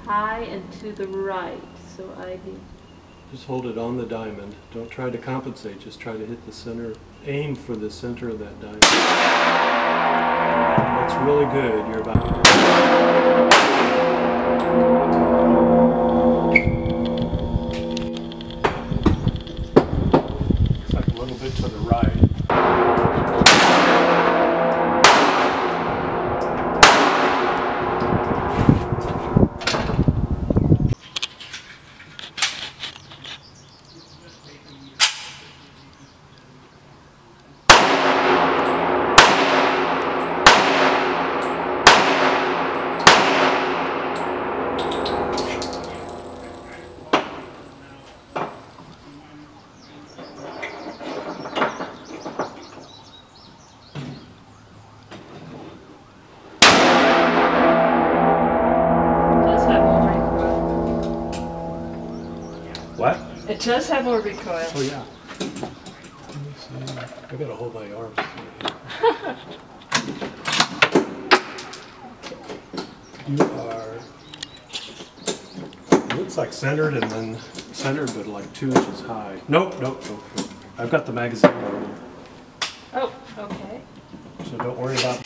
high and to the right. So I do. Just hold it on the diamond. Don't try to compensate. Just try to hit the center. Aim for the center of that diamond. That's really good. You're about... Looks like a little bit to the right. What? It does have more recoil. Oh yeah. Let me see. I gotta hold my arms. You are. It looks like centered and then centered, but like 2 inches high. Nope, nope, nope, nope. I've got the magazine loaded, Oh, okay. so don't worry about